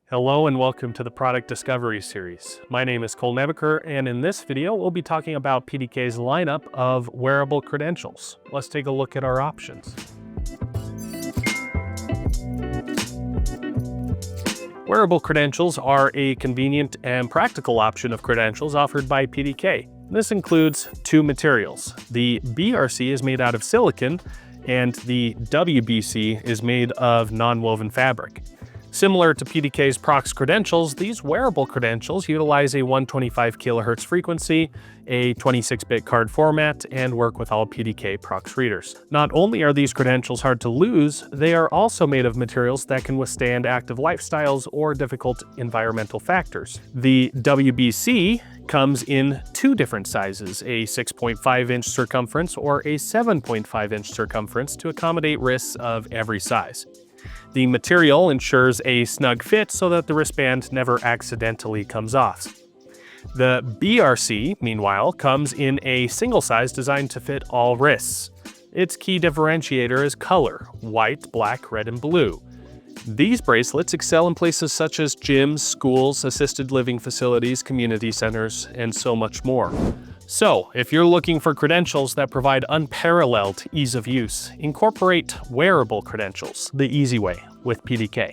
Hello and welcome to the Product Discovery Series. My name is Cole Nebeker, and in this video we'll be talking about PDK's lineup of wearable credentials. Let's take a look at our options. Wearable credentials are a convenient and practical option of credentials offered by PDK. This includes two materials. The BRC is made out of silicon, and the WBC is made of non-woven fabric. Similar to PDK's Prox credentials, these wearable credentials utilize a 125 kHz frequency, a 26-bit card format, and work with all PDK Prox readers. Not only are these credentials hard to lose, they are also made of materials that can withstand active lifestyles or difficult environmental factors. The WBC comes in two different sizes, a 6.5-inch circumference or a 7.5-inch circumference to accommodate wrists of every size. The material ensures a snug fit so that the wristband never accidentally comes off. The BRC, meanwhile, comes in a single size designed to fit all wrists. Its key differentiator is color: white, black, red, and blue. These bracelets excel in places such as gyms, schools, assisted living facilities, community centers, and so much more. So, if you're looking for credentials that provide unparalleled ease of use, incorporate wearable credentials the easy way with PDK.